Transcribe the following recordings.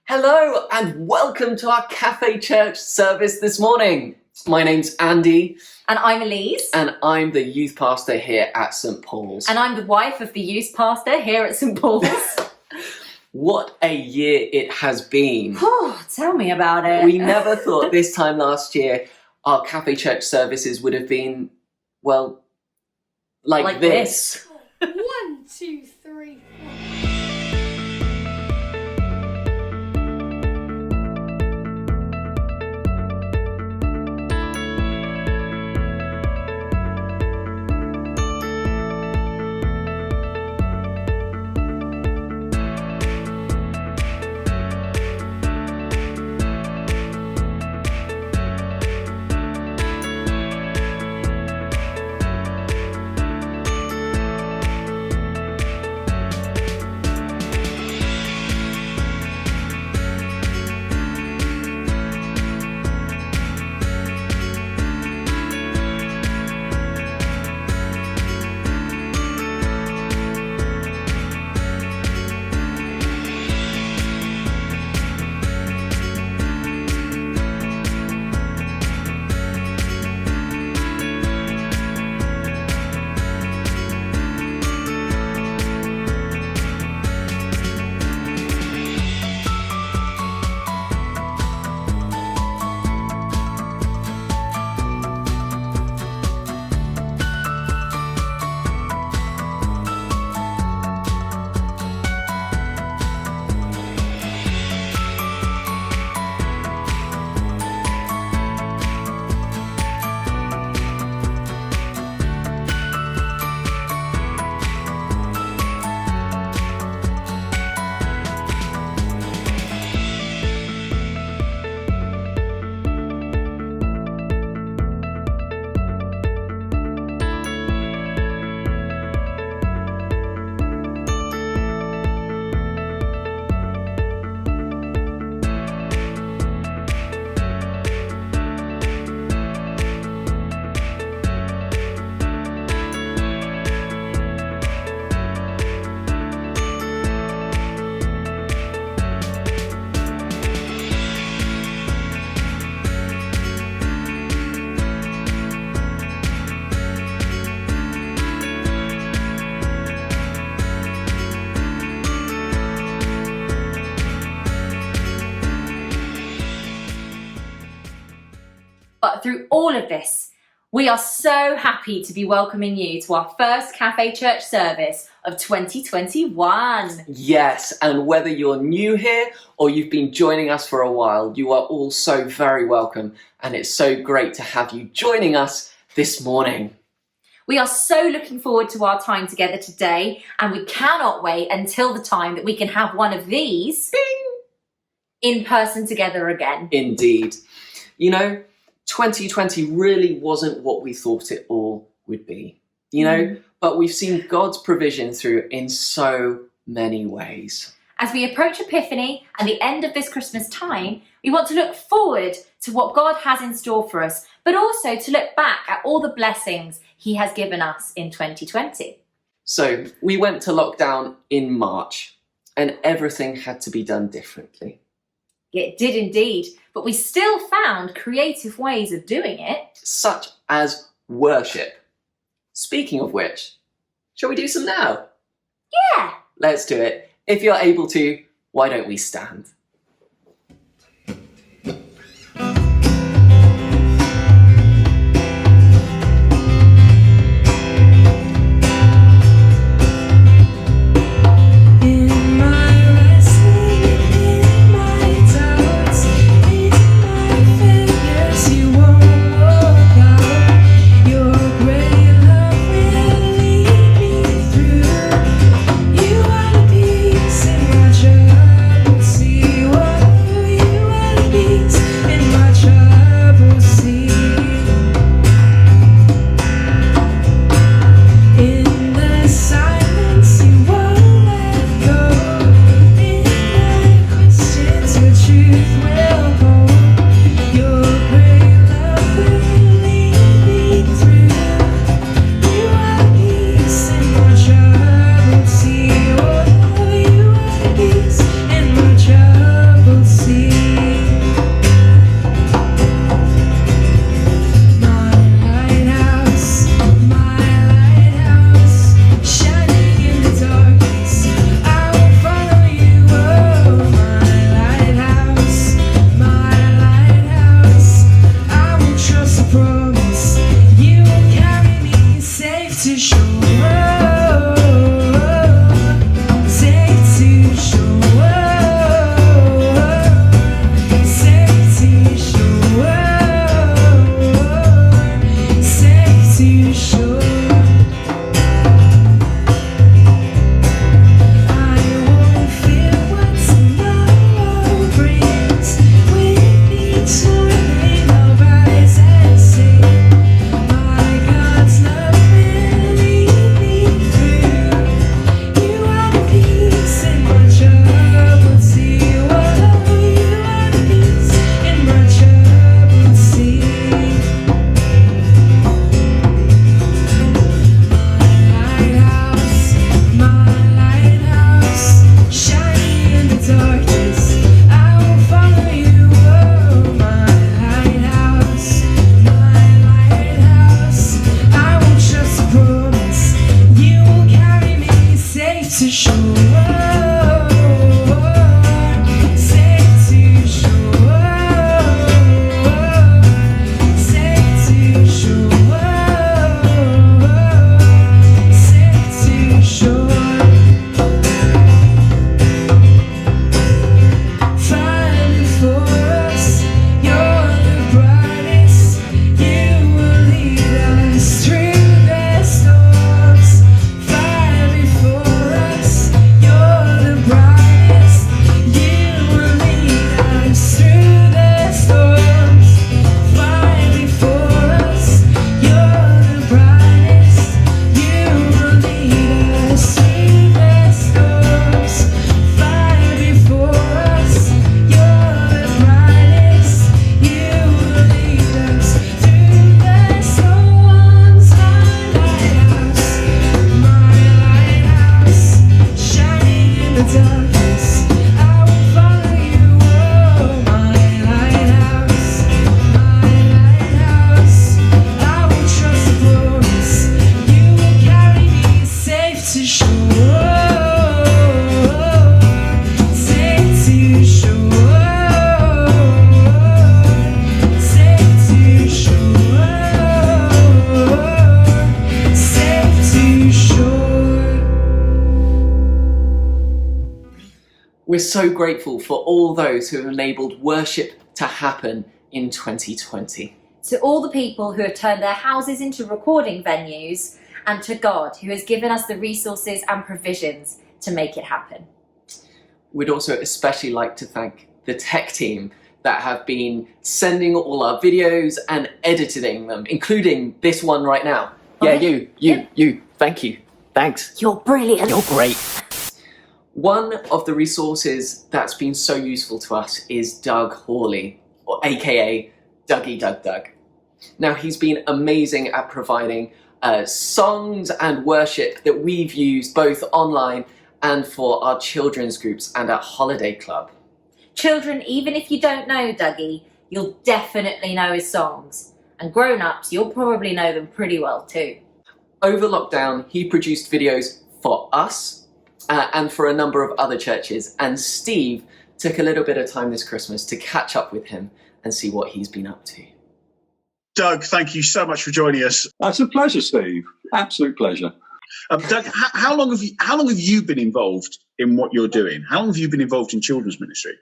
Hello and welcome to our Cafe Church service this morning. My name's Andy. And I'm Elise. And I'm the youth pastor here at St. Paul's. And I'm the wife of the youth pastor here at St. Paul's. What a year it has been. Tell me about it. We never thought this time last year our Cafe Church services would have been, well, like this. 1, 2, 3, 4. But through all of this, we are so happy to be welcoming you to our first Cafe Church service of 2021. Yes, and whether you're new here or you've been joining us for a while, you are all so very welcome, and it's so great to have you joining us this morning. We are so looking forward to our time together today, and we cannot wait until the time that we can have one of these in person together again. Indeed. You know, 2020 really wasn't what we thought it all would be, but we've seen God's provision through in so many ways. As we approach Epiphany and the end of this Christmas time, we want to look forward to what God has in store for us, but also to look back at all the blessings He has given us in 2020. So we went to lockdown in March and everything had to be done differently. It did indeed, but we still found creative ways of doing it. Such as worship. Speaking of which, shall we do some now? Yeah! Let's do it. If you're able to, why don't we stand? See We're so grateful for all those who have enabled worship to happen in 2020. To all the people who have turned their houses into recording venues, and to God who has given us the resources and provisions to make it happen. We'd also especially like to thank the tech team that have been sending all our videos and editing them, including this one right now. Okay. Yeah, you. Thank you. Thanks. You're brilliant. You're great. One of the resources that's been so useful to us is Dough Horley, AKA DuggieDugDug. Now, he's been amazing at providing songs and worship that we've used both online and for our children's groups and at Holiday Club. Children, even if you don't know Dougie, you'll definitely know his songs. And grown-ups, you'll probably know them pretty well too. Over lockdown, he produced videos for us and for a number of other churches, and Steve took a little bit of time this Christmas to catch up with him and see what he's been up to. Doug, thank you so much for joining us. That's a pleasure, Steve. Absolute pleasure. Doug, how long have you been involved in what you're doing? How long have you been involved in children's ministry?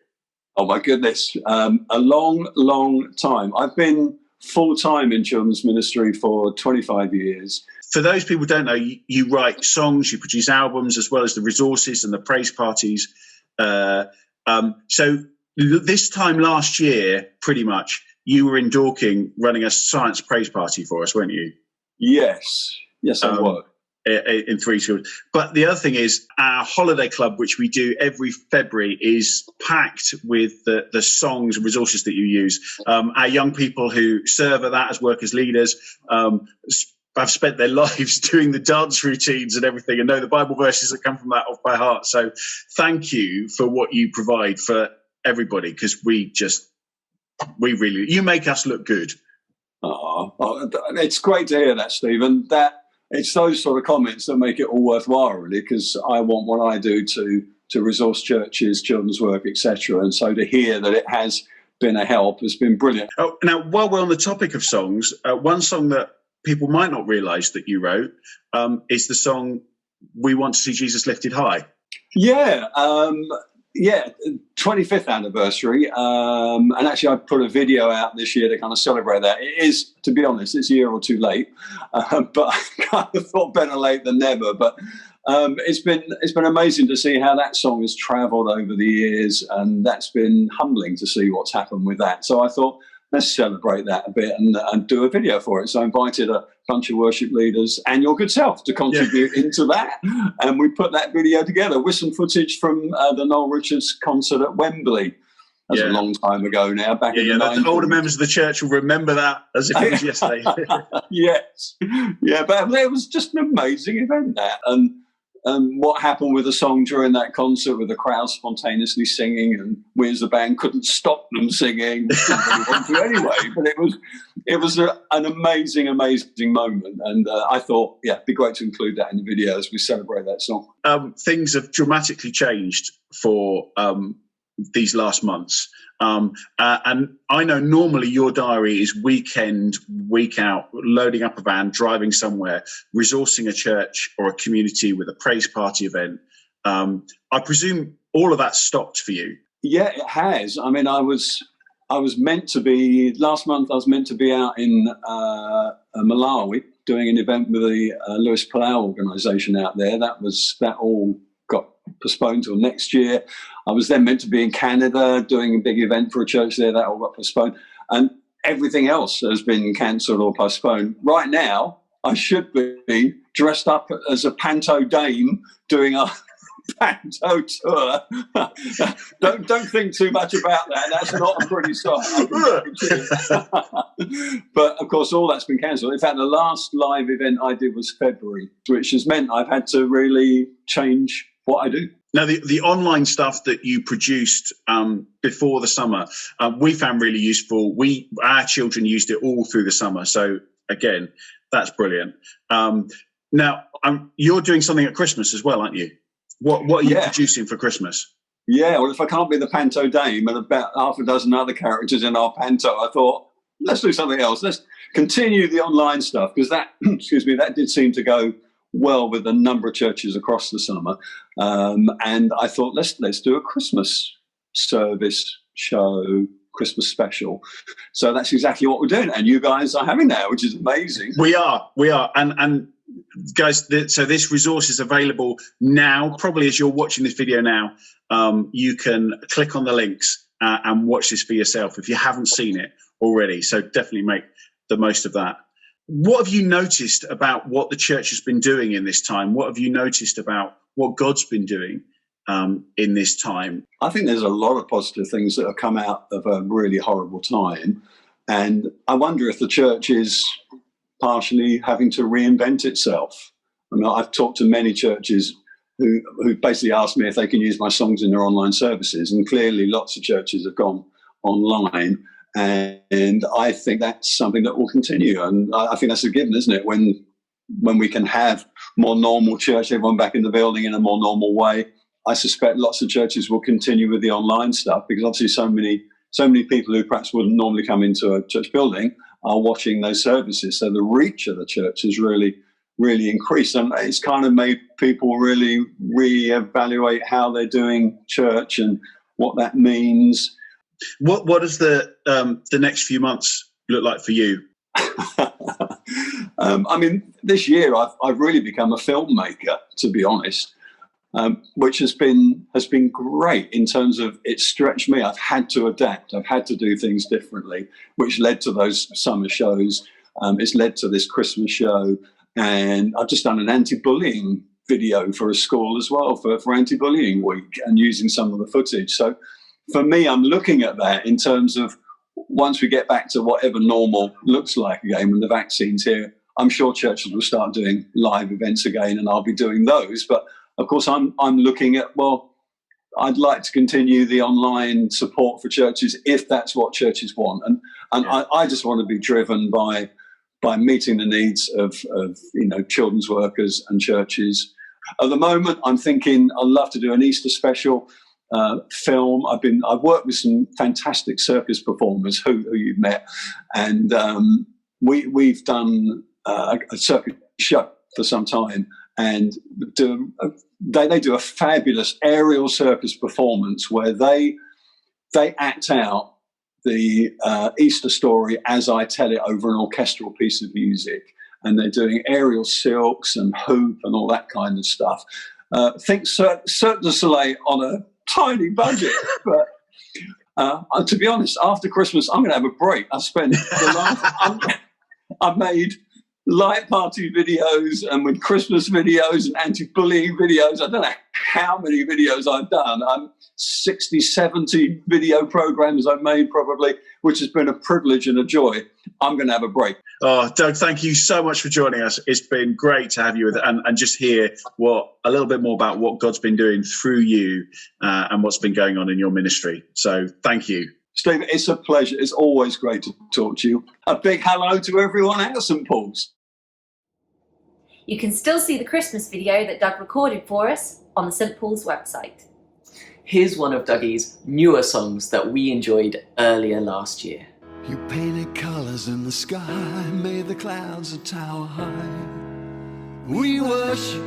Oh, my goodness. A long, long time. I've been full-time in children's ministry for 25 years. For those people who don't know, you write songs, you produce albums, as well as the resources and the praise parties. So this time last year, pretty much, you were in Dorking running a science praise party for us, weren't you? Yes, I was. In 3 children. But the other thing is our holiday club, which we do every February, is packed with the songs and resources that you use. Our young people who serve at that as workers leaders have spent their lives doing the dance routines and everything and know the Bible verses that come from that off by heart. So thank you for what you provide for everybody, because you make us look good. Oh, it's great to hear that, Stephen. It's those sort of comments that make it all worthwhile, really, because I want what I do to resource churches, children's work, etc. And so to hear that it has been a help has been brilliant. Oh, now, while we're on the topic of songs, one song that people might not realise that you wrote is the song "We Want to See Jesus Lifted High." Yeah, 25th anniversary, and actually I put a video out this year to kind of celebrate that. It is, to be honest, it's a year or two late, but I kind of thought better late than never. But it's been amazing to see how that song has travelled over the years, and that's been humbling to see what's happened with that. So I thought, let's celebrate that a bit and do a video for it. So I invited a bunch of worship leaders and your good self to contribute into that. And we put that video together with some footage from the Noel Richards concert at Wembley. That's a long time ago now, back in the 90s. The older members of the church will remember that as if it was yesterday. Yes. Yeah, but it was just an amazing event, that. And what happened with the song during that concert, with the crowd spontaneously singing, and we as the band couldn't stop them singing. We didn't really want to anyway, but it was an amazing moment. And I thought, it'd be great to include that in the video as we celebrate that song. Things have dramatically changed for these last months. And I know normally your diary is week in, week out, loading up a van, driving somewhere, resourcing a church or a community with a praise party event. I presume all of that stopped for you. Yeah, it has. I mean, I was meant to be, last month I was meant to be out in Malawi doing an event with the Lewis Palau organisation out there. That all got postponed till next year. I was then meant to be in Canada doing a big event for a church there. That all got postponed. And everything else has been cancelled or postponed. Right now, I should be dressed up as a panto dame doing a panto tour. Don't think too much about that. That's not a pretty sight. But of course, all that's been cancelled. In fact, the last live event I did was February, which has meant I've had to really change what I do. Now, the online stuff that you produced before the summer, we found really useful. Our children used it all through the summer. So again, that's brilliant. Now, you're doing something at Christmas as well, aren't you? What are you producing for Christmas? Yeah, well, if I can't be the panto dame and about half a dozen other characters in our panto, I thought, let's do something else. Let's continue the online stuff, because that, that did seem to go well with a number of churches across the summer, and I thought let's do a Christmas service show, Christmas special. So that's exactly what we're doing, and you guys are having that, which is amazing. We are, and guys, so this resource is available now. Probably as you're watching this video now, you can click on the links and watch this for yourself if you haven't seen it already. So definitely make the most of that. What have you noticed about what the church has been doing in this time? What have you noticed about what God's been doing in this time? I think there's a lot of positive things that have come out of a really horrible time. And I wonder if the church is partially having to reinvent itself. I mean, I've talked to many churches who basically asked me if they can use my songs in their online services. And clearly lots of churches have gone online. And I think that's something that will continue. And I think that's a given, isn't it? When we can have more normal church, everyone back in the building in a more normal way, I suspect lots of churches will continue with the online stuff, because obviously so many people who perhaps wouldn't normally come into a church building are watching those services. So the reach of the church has really, really increased. And it's kind of made people really reevaluate how they're doing church and what that means. What does the next few months look like for you? I mean, this year I've really become a filmmaker, to be honest. Which has been great in terms of it stretched me. I've had to adapt. I've had to do things differently, which led to those summer shows. It's led to this Christmas show, and I've just done an anti-bullying video for a school as well for Anti-Bullying Week, and using some of the footage. So for me, I'm looking at that in terms of once we get back to whatever normal looks like again, when the vaccine's here, I'm sure churches will start doing live events again, and I'll be doing those. But of course, I'm looking at, well, I'd like to continue the online support for churches if that's what churches want, and I just want to be driven by meeting the needs of children's workers and churches. At the moment, I'm thinking I'd love to do an Easter special film. I've worked with some fantastic circus performers who you've met, and we've done a circus show for some time. And they do a fabulous aerial circus performance where they act out the Easter story as I tell it over an orchestral piece of music. And they're doing aerial silks and hoop and all that kind of stuff. Think Cirque du Soleil on a tiny budget. But to be honest, after Christmas, I'm going to have a break. I've made light party videos and with Christmas videos and anti-bullying videos. I don't know how many videos I've done. 60, 70 video programs I've made probably, which has been a privilege and a joy. I'm going to have a break. Oh, Doug, thank you so much for joining us. It's been great to have you and just hear a little bit more about what God's been doing through you and what's been going on in your ministry. So thank you. Steve, it's a pleasure. It's always great to talk to you. A big hello to everyone at St. Paul's. You can still see the Christmas video that Doug recorded for us on the St. Paul's website. Here's one of Dougie's newer songs that we enjoyed earlier last year. You painted colours in the sky, made the clouds a tower high. We worship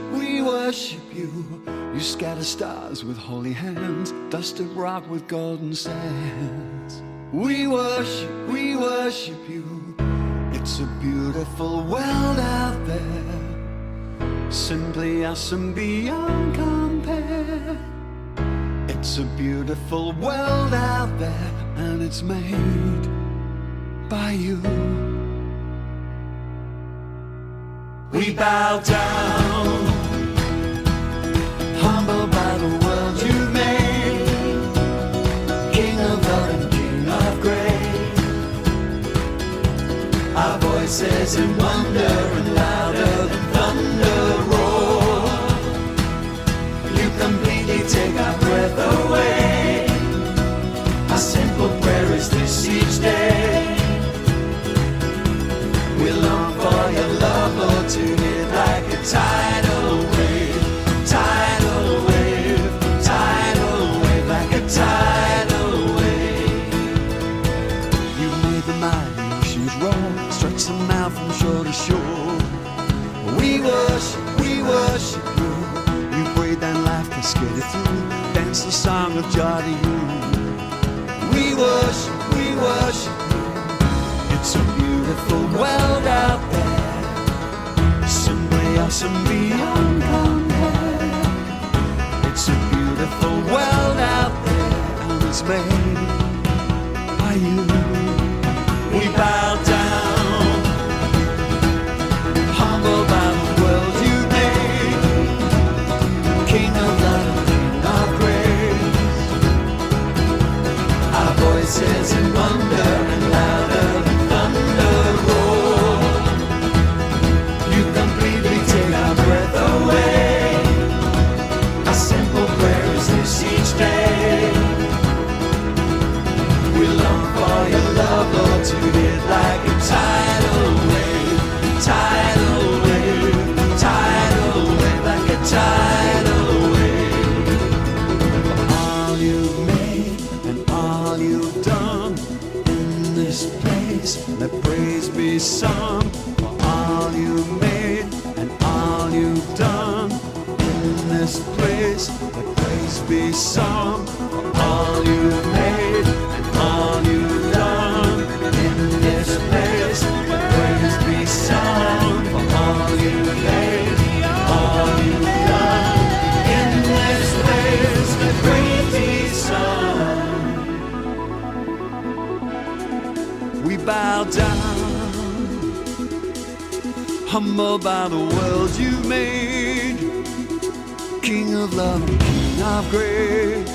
you. You scatter stars with holy hands, dusted rock with golden sands. We worship you. It's a beautiful world out there, simply awesome beyond compare. It's a beautiful world out there, and it's made by you. We bow down, humbled by the world you made, King of love and King of grace. Our voices in wonder and louder than thunder roar. You completely take our breath away. Our simple prayer is this each day. We long for your love, Lord, to hit like a tidal wave, tidal wave, tidal wave, like a tidal wave. You made the mighty oceans roar, stretch them out from shore to shore. of joy to you. We worship you. It's a beautiful world out there, simply awesome beyond compare. It's a beautiful world out there, and it's made by you. We bow down, humble by the world you made, King of love, King of grace. Our voices in wonder and louder than thunder roar. You completely take our breath away. A simple prayer is this each day. We long for your love, Lord, to hit like a tidal wave, tidal wave, tidal wave, like a tidal wave. All you've made and all you've done in this place, let praise be sung. For all you've made and all you've done in this place, let praise be sung. For all you've made and all you've done in this place, let praise be sung. For all you've made and all you've done in this place, let praise be sung. We bow down, humble by the world you made, King of love, King of grace.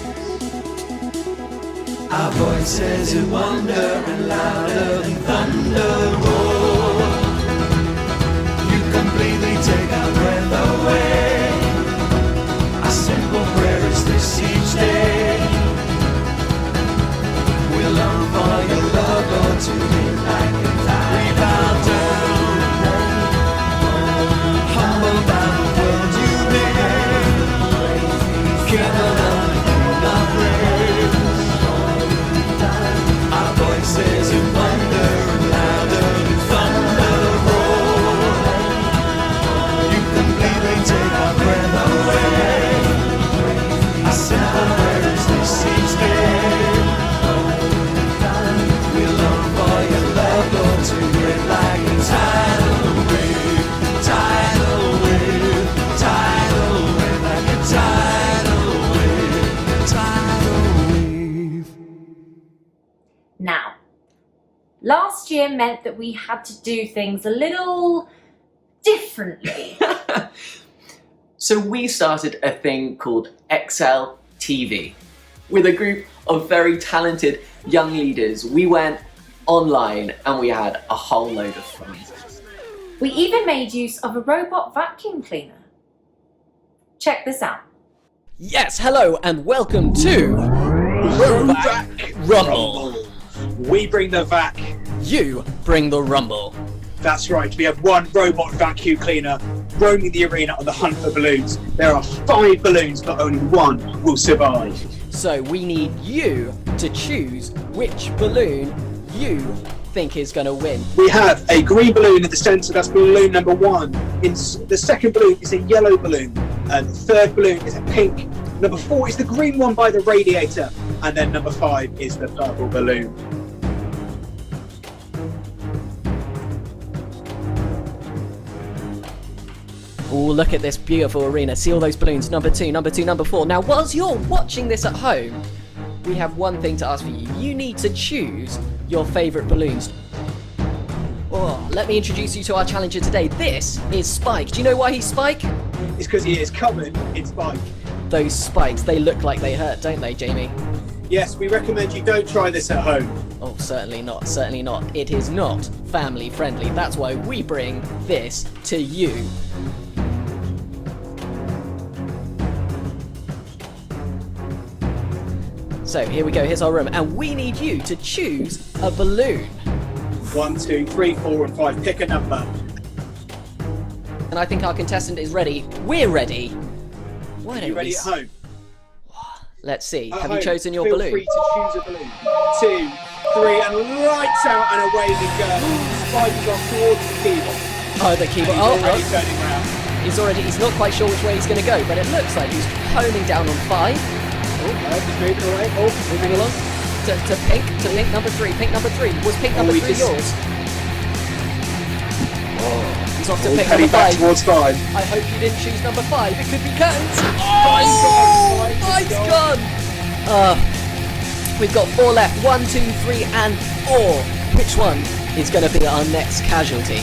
Our voices in wonder and louder than thunder roar. You completely take our breath away. A simple prayer is this each day. We long for your love, Lord, to be like a tide. We bow down, humble by the world you made, King of love, King of grace. Our voices in wonder and louder than thunder roar. You completely take our breath away. A simple prayer is this each day. We long for your love, Lord, to hit like a tidal wave, tidal wave, tidal wave, like a tidal wave, tidal wave. Now, last year meant that we had to do things a little differently. So we started a thing called XL TV. With a group of very talented young leaders, we went online and we had a whole load of fun. We even made use of a robot vacuum cleaner. Check this out. Yes, hello and welcome to Vac Rumble. We bring the vac. You bring the rumble. That's right. We have one robot vacuum cleaner roaming the arena on the hunt for balloons. There are 5 balloons, but only one will survive. So we need you to choose which balloon you think is going to win. We have a green balloon in the centre. That's balloon number 1. The second balloon is a yellow balloon. The third balloon is a pink. Number 4 is the green one by the radiator. And then number 5 is the purple balloon. Oh, look at this beautiful arena. See all those balloons. Number 2, number 2, number 4. Now, whilst you're watching this at home, we have one thing to ask for you. You need to choose your favourite balloons. Oh, let me introduce you to our challenger today. This is Spike. Do you know why he's Spike? It's because he is covered in spike. Those spikes, they look like they hurt, don't they, Jamie? Yes, we recommend you don't try this at home. Oh, certainly not, certainly not. It is not family friendly. That's why we bring this to you. So here we go, here's our room, and we need you to choose a balloon. 1, 2, 3, 4, and 5. Pick a number. And I think our contestant is ready. We're ready. Why Are don't you ready we... at home? Let's see. At Have home, you chosen your feel balloon? free to choose a balloon. 2, 3, and lights out and away we go. Spike is off towards the keyboard. Oh, the keyboard. He's already Oh, turning around. he's not quite sure which way he's going to go, but it looks like he's honing down on 5. Just moving away. Moving along to pink number 3. Pink number 3. Was pink number 3 yours? He's off to pink number 5. Back towards 5. I hope you didn't choose number 5. It could be curtains. Oh, mine's gone. We've got 4 left. 1, 2, 3, and 4. Which one is going to be our next casualty?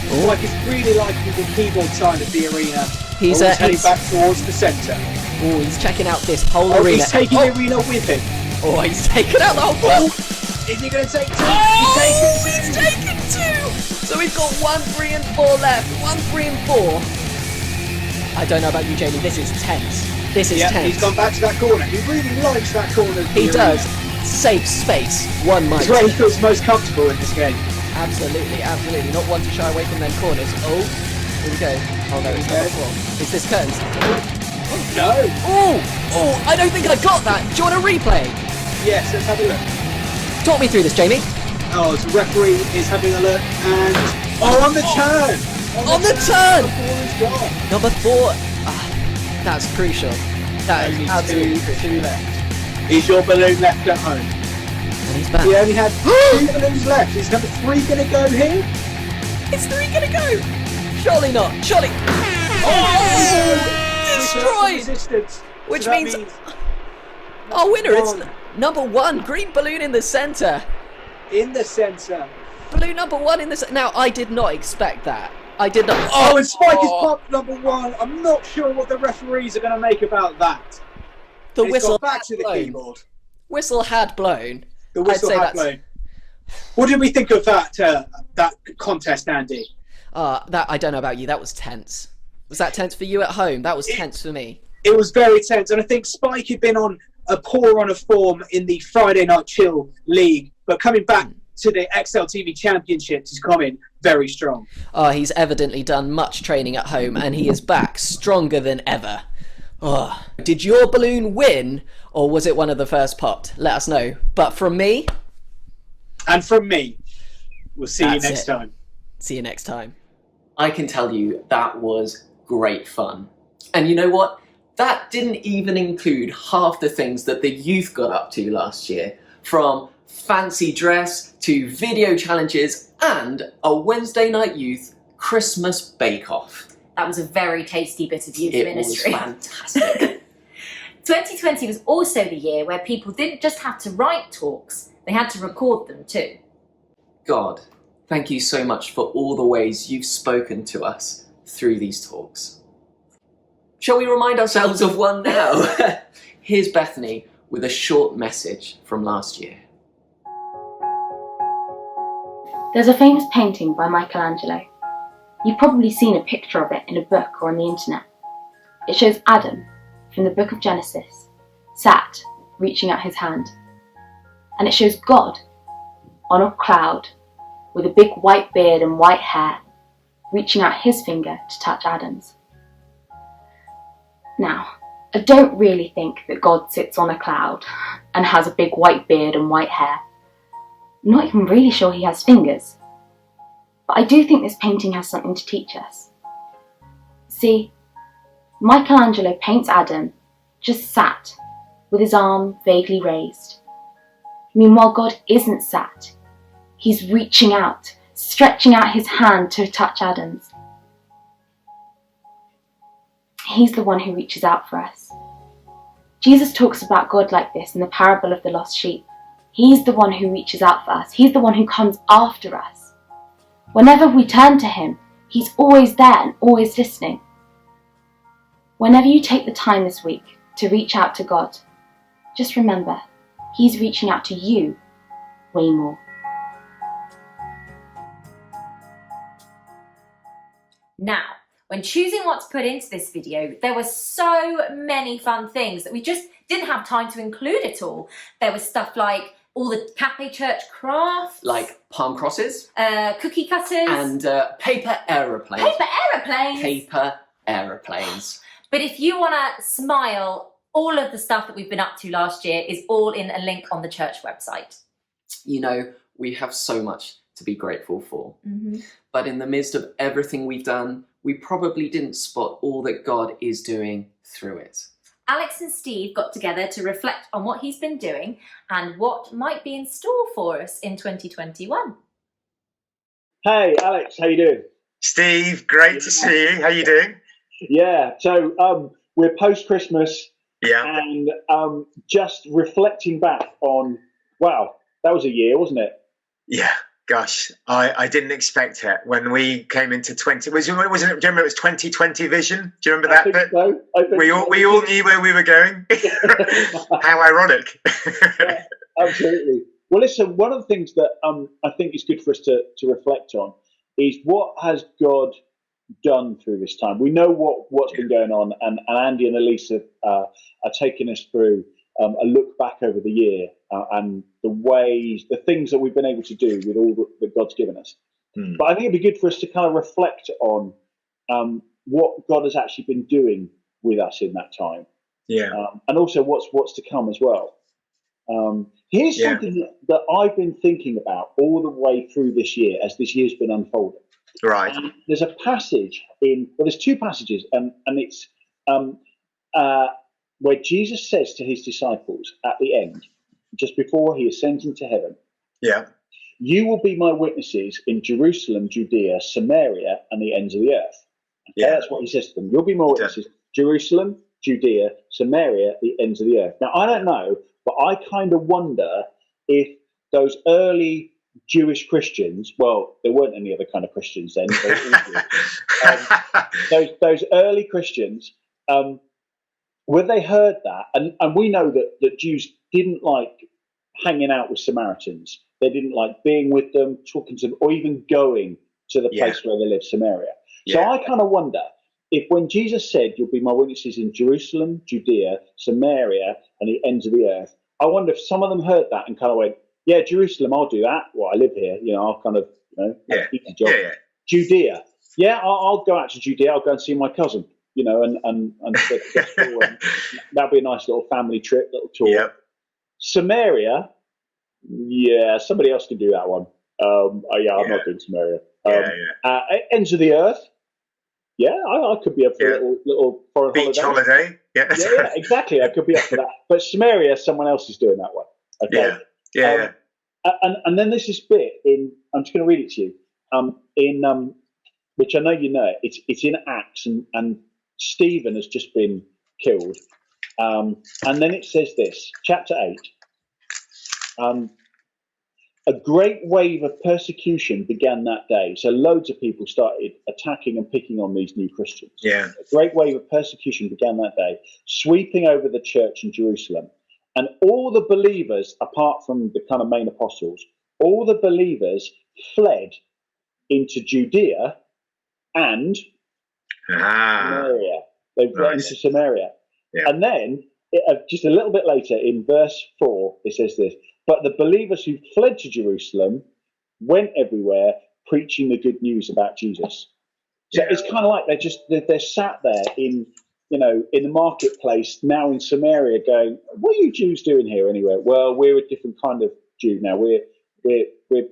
It's like it's really like the keyboard sign of the arena. He's heading back towards the centre. Oh, he's checking out this whole arena. He's taking the arena with him. Oh, he's taken out the whole block. Is he going to take 2? He's taken 2. So we've got 1, 3, and 4 left. 1, 3, and 4. I don't know about you, Jamie. This is tense. This is tense. He's gone back to that corner. He really likes that corner. He does. Safe space. One might. It's where he feels most comfortable in this game. Absolutely, absolutely. Not one to shy away from them corners. Oh, here we go. Oh no, it's number 4. Is this curtains? Oh no! Oh, I don't think I got that. Do you want a replay? Yes, let's have a look. Talk me through this, Jamie. Oh, the referee is having a look and... on the turn! On the turn! Number 4 is gone. Number 4. That's crucial. That is absolutely crucial. 2 left. Is your balloon left at home? And he's back. He only had 2 balloons left. Is number 3 going to go here? Is 3 going to go? Surely not. Surely. Oh! Destroyed! Resistance. Which So that means our winner is one. number 1. Green balloon in the centre. In the centre. Balloon number 1 in the centre. Now, I did not expect that. I did not. Oh, and Spike has popped number 1. I'm not sure what the referees are going to make about that. The He's whistle gone back to the blown. keyboard. Whistle had blown. The whistle I'd say had blown. What did we think of that that contest, Andy? That I don't know about you. That was tense. Was that tense for you at home? That was tense for me. It was very tense, and I think Spike had been on a poor run of form in the Friday Night Chill League, but coming back to the XLTV Championships, he's coming very strong. He's evidently done much training at home, and he is back stronger than ever. Did your balloon win, or was it one of the first popped? Let us know. But from me... And from me, we'll see you next time. See you next time. I can tell you that was great fun. And you know what? That didn't even include half the things that the youth got up to last year. From fancy dress to video challenges and a Wednesday night youth Christmas bake-off. That was a very tasty bit of youth ministry. It was fantastic. 2020 was also the year where people didn't just have to write talks, they had to record them too. God, thank you so much for all the ways you've spoken to us through these talks. Shall we remind ourselves of one now? Here's Bethany with a short message from last year. There's a famous painting by Michelangelo. You've probably seen a picture of it in a book or on the internet. It shows Adam, from the book of Genesis, sat, reaching out his hand. And it shows God, on a cloud, with a big white beard and white hair, reaching out his finger to touch Adam's. Now, I don't really think that God sits on a cloud and has a big white beard and white hair. I'm not even really sure he has fingers. But I do think this painting has something to teach us. See, Michelangelo paints Adam just sat, with his arm vaguely raised. Meanwhile, God isn't sat. He's reaching out, stretching out his hand to touch Adam's. He's the one who reaches out for us. Jesus talks about God like this in the parable of the lost sheep. He's the one who reaches out for us. He's the one who comes after us. Whenever we turn to him, he's always there and always listening. Whenever you take the time this week to reach out to God, just remember, he's reaching out to you way more. Now, when choosing what to put into this video, there were so many fun things that we just didn't have time to include it all. There was stuff like all the Cafe Church crafts. Like palm crosses. Cookie cutters. And paper aeroplanes. Paper aeroplanes. Paper aeroplanes. But if you want to smile, all of the stuff that we've been up to last year is all in a link on the church website. You know, we have so much to be grateful for. Mm-hmm. But in the midst of everything we've done, we probably didn't spot all that God is doing through it. Alex and Steve got together to reflect on what he's been doing and what might be in store for us in 2021. Hey, Alex, how you doing? Steve, great to see you. How you doing? Yeah, so we're post-Christmas Yeah. and just reflecting back on, wow, that was a year, wasn't it? Yeah. Gosh, I didn't expect it when we came into 20. Wasn't it? Do you remember it was 2020 vision? Do you remember that bit? So. We all knew where we were going. How ironic. Yeah, absolutely. Well, listen, one of the things that I think is good for us to reflect on is what has God done through this time. We know what's been going on, and Andy and Elise are taking us through a look back over the year and the things that we've been able to do with all that God's given us. But I think it'd be good for us to kind of reflect on what God has actually been doing with us in that time, and also what's to come as well. Here's something that I've been thinking about all the way through this year as this year's been unfolding. Right. There's a passage there's two passages, and it's where Jesus says to his disciples at the end, just before he ascends into heaven, you will be my witnesses in Jerusalem, Judea, Samaria, and the ends of the earth. Okay, that's what he says to them. You'll be my witnesses, Jerusalem, Judea, Samaria, the ends of the earth. Now, I don't know, but I kind of wonder if those early Jewish Christians, well, there weren't any other kind of Christians then. Those early Christians, when they heard that, and we know that Jews didn't like hanging out with Samaritans. They didn't like being with them, talking to them, or even going to the place where they lived, Samaria. So I kind of wonder if when Jesus said, you'll be my witnesses in Jerusalem, Judea, Samaria, and the ends of the earth, I wonder if some of them heard that and kind of went, yeah, Jerusalem, I'll do that. Well, I live here, I'll kind of, easy job. Judea, I'll go out to Judea. I'll go and see my cousin, and that'll be a nice little family trip, little tour. Yep. Samaria, somebody else can do that one. I'm not doing Samaria. Ends of the earth, I could be up for a little foreign beach holiday. Yeah, exactly. I could be up for that. But Samaria, someone else is doing that one. Okay. And then there's this bit I'm just going to read it to you. Which I know you know. It's in Acts, and Stephen has just been killed. And then it says this, chapter 8. A great wave of persecution began that day. So loads of people started attacking and picking on these new Christians. Yeah. A great wave of persecution began that day, sweeping over the church in Jerusalem. And all the believers, apart from the kind of main apostles, all the believers fled into Judea and Samaria. They fled into Samaria. Yeah. And then, just a little bit later, in verse 4, it says this, but the believers who fled to Jerusalem went everywhere preaching the good news about Jesus. So it's kind of like they're sat there in the marketplace now in Samaria going, what are you Jews doing here anyway? Well, we're a different kind of Jew now. We're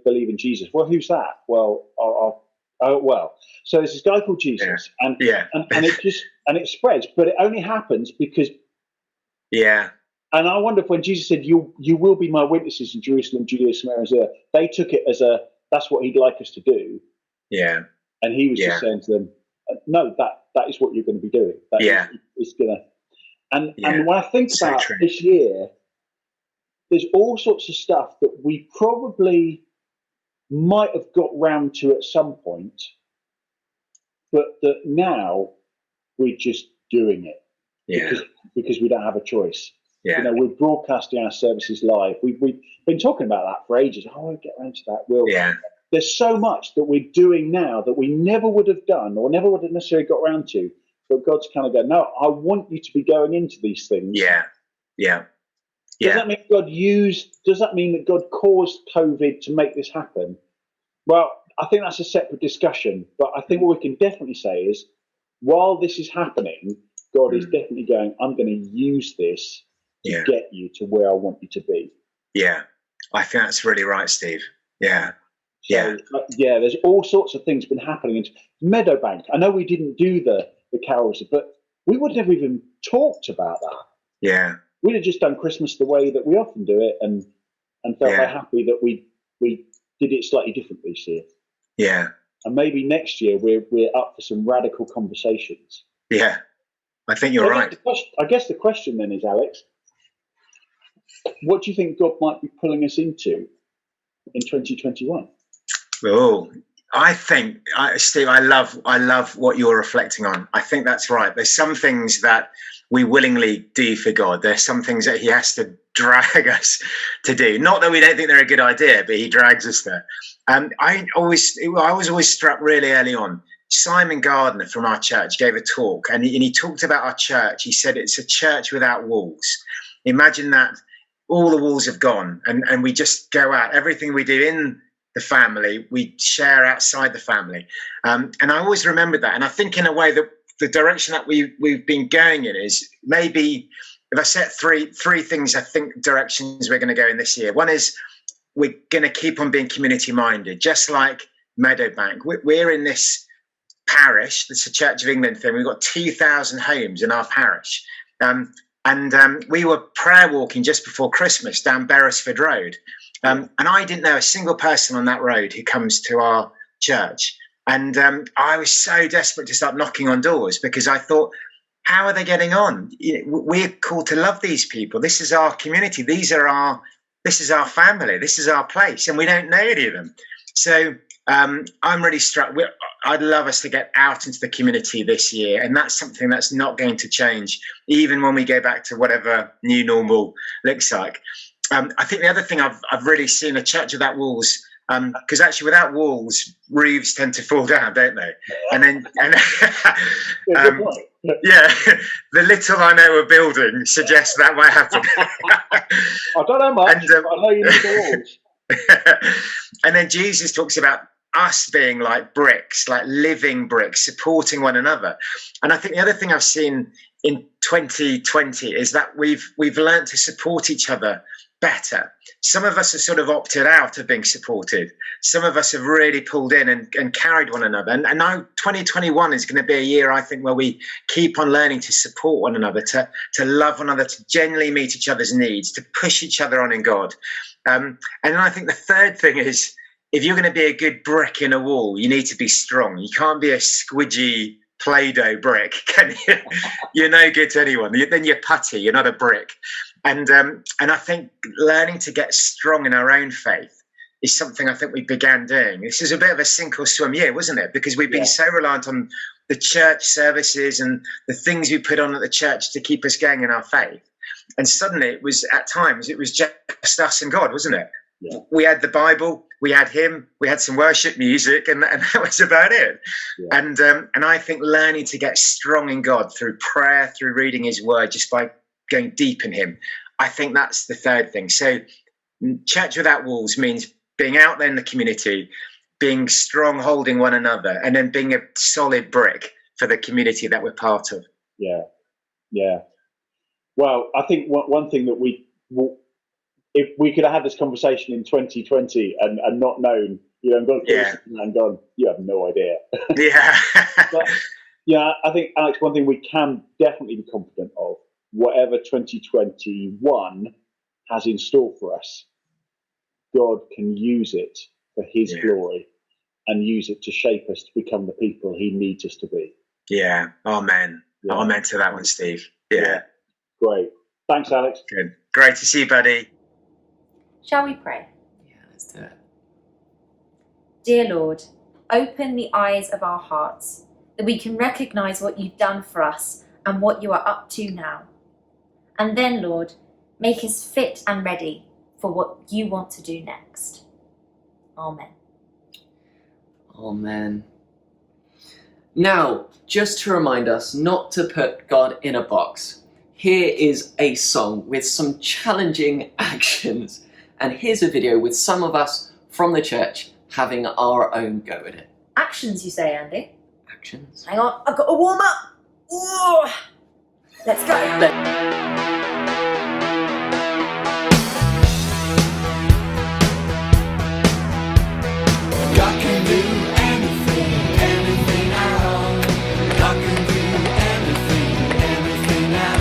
believing Jesus. Well, who's that? Well, so there's this guy called Jesus, and it spreads, but it only happens because And I wonder if when Jesus said, "You will be my witnesses in Jerusalem, Judea, Samaria," they took it as that's what he'd like us to do. Yeah. And he was just saying to them, "No, that is what you're going to be doing. It's gonna." And when I think about this year, there's all sorts of stuff that we probably might have got round to at some point, but that now we're just doing it because we don't have a choice. Yeah. We're broadcasting our services live. We've been talking about that for ages. I'll get around to that. There's so much that we're doing now that we never would have done or never would have necessarily got around to. But God's kind of going, no, I want you to be going into these things. Does that mean that God caused COVID to make this happen? Well, I think that's a separate discussion. But I think what we can definitely say is, while this is happening, God is definitely going, I'm going to use this to get you to where I want you to be. Yeah, I think that's really right, Steve. So, there's all sorts of things been happening. In Meadowbank, I know we didn't do the carols, but we would never even talked about that. Yeah. We'd have just done Christmas the way that we often do it, and felt very happy that we did it slightly different this year. Yeah. And maybe next year we're up for some radical conversations. Yeah. I think you're right. I guess the question then is, Alex, what do you think God might be pulling us into in 2021? Oh, I think, Steve, I love what you're reflecting on. I think that's right. There's some things that we willingly do for God. There's some things that he has to drag us to do. Not that we don't think they're a good idea, but he drags us there. I was always struck really early on. Simon Gardner from our church gave a talk, and he talked about our church. He said it's a church without walls. Imagine that all the walls have gone, and we just go out. Everything we do in the family, we share outside the family. And I always remembered that. And I think in a way that the direction that we've been going in is maybe, if I set three things, I think directions we're going to go in this year. One is we're going to keep on being community minded, just like Meadowbank. We're in this parish, that's a Church of England thing. We've got 2,000 homes in our parish. And we were prayer walking just before Christmas down Beresford Road. And I didn't know a single person on that road who comes to our church. And I was so desperate to start knocking on doors, because I thought, how are they getting on? We're called to love these people. This is our community. This is our family. This is our place. And we don't know any of them. So I'm really struck. I'd love us to get out into the community this year. And that's something that's not going to change, even when we go back to whatever new normal looks like. I think the other thing I've really seen a church without walls, because actually without walls, roofs tend to fall down, don't they? And then, the little I know of building suggests that might happen. I don't know much, but I know you need the walls. And then Jesus talks about us being like bricks, like living bricks, supporting one another. And I think the other thing I've seen in 2020 is that we've learned to support each other better. Some of us have sort of opted out of being supported. Some of us have really pulled in and carried one another. And now 2021 is going to be a year, I think, where we keep on learning to support one another, to love one another, to genuinely meet each other's needs, to push each other on in God. And then I think the third thing is, if you're going to be a good brick in a wall, you need to be strong. You can't be a squidgy Play-Doh brick, can you? You're no good to anyone. Then you're putty, you're not a brick. And I think learning to get strong in our own faith is something I think we began doing. This is a bit of a sink or swim year, wasn't it? Because we've been so reliant on the church services and the things we put on at the church to keep us going in our faith. And suddenly it was just us and God, wasn't it? Yeah. We had the Bible, we had him, we had some worship music, and that was about it. Yeah. And I think learning to get strong in God through prayer, through reading his word, just by going deep in him, I think that's the third thing. So church without walls means being out there in the community, being strong, holding one another, and then being a solid brick for the community that we're part of. Yeah. Well, I think one thing that if we could have had this conversation in 2020 and not known, and gone, and gone, you have no idea. Yeah. But, I think, Alex, one thing we can definitely be confident of, whatever 2021 has in store for us, God can use it for his glory and use it to shape us to become the people he needs us to be. Yeah. Amen. Yeah. Amen to that one, Steve. Yeah. Great. Thanks, Alex. Good. Great to see you, buddy. Shall we pray? Yeah, let's do it. Dear Lord, open the eyes of our hearts that we can recognise what you've done for us and what you are up to now. And then, Lord, make us fit and ready for what you want to do next. Amen. Amen. Now, just to remind us not to put God in a box, here is a song with some challenging actions. And here's a video with some of us from the church having our own go at it. Actions, you say, Andy? Actions. Hang on, I've got to warm up. Ooh. Let's go. Anything at all. I can do anything at all.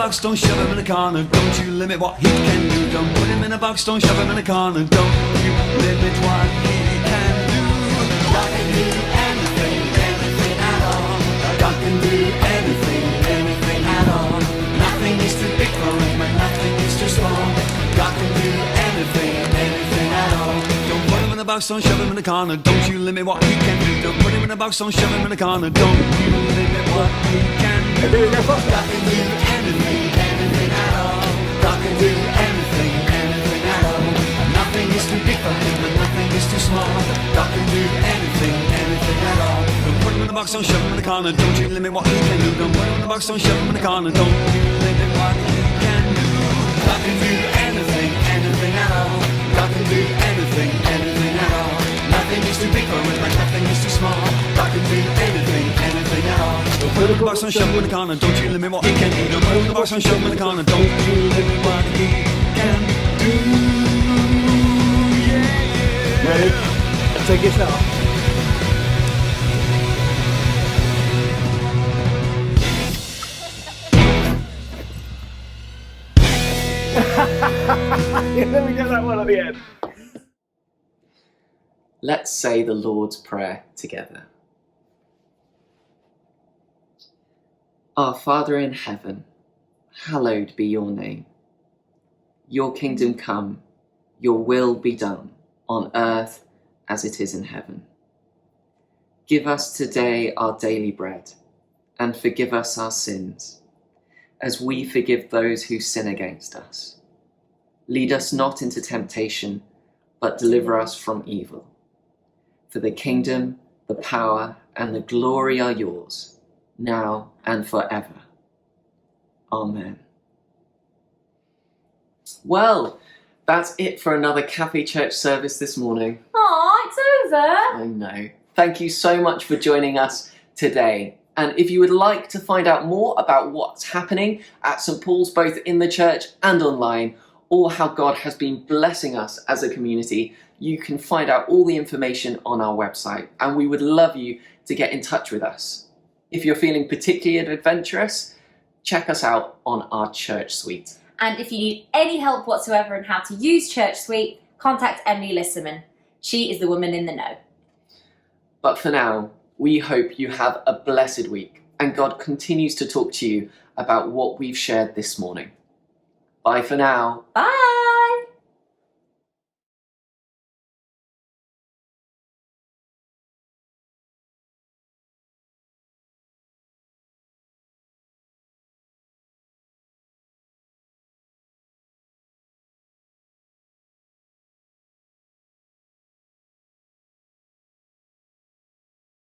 box, don't shove him in a corner. Don't you limit what he can do. Don't put him in a box, don't shove him in a corner. Don't you limit what he can do. God can do anything, anything at all. God can do anything, anything at all. Nothing is too big for him and nothing is too small. God can do anything, anything at all. Don't put him in a box, don't shove him in a corner. Don't you limit what he can do. Don't put him in a box, don't shove him in a corner. Don't you limit what he can do. God can do anything, anything at all. God can do anything, anything at all. Nothing is too big for him and nothing is too small. God can do anything, anything at all. Don't put him in a box, don't shove him in a corner. Don't you limit what he can do. Don't put him in a box, don't shove him in a corner. Don't you limit what he can do. God can do anything, anything at all. God can do anything, anything at all. Nothing is too big for him and nothing is too small. God can do anything, anything at all. Don't put him in a box, don't shove him in a corner. Don't you limit what he can do. Don't put him in a box, don't shove him in a corner. Don't you limit what he can do. Yeah. Ready? Take it off. Let me get that one at the end. Let's say the Lord's Prayer together. Our Father in heaven, hallowed be your name. Your kingdom come, your will be done, on earth as it is in heaven. Give us today our daily bread, and forgive us our sins, as we forgive those who sin against us. Lead us not into temptation, but deliver us from evil. For the kingdom, the power, and the glory are yours, now and forever. Amen. Well, that's it for another Cafe Church service this morning. Aw, it's over. I know. Thank you so much for joining us today. And if you would like to find out more about what's happening at St. Paul's, both in the church and online, or how God has been blessing us as a community, you can find out all the information on our website, and we would love you to get in touch with us. If you're feeling particularly adventurous, check us out on our Church Suite. And if you need any help whatsoever in how to use Church Suite, contact Emily Lisserman. She is the woman in the know. But for now, we hope you have a blessed week and God continues to talk to you about what we've shared this morning. Bye for now. Bye.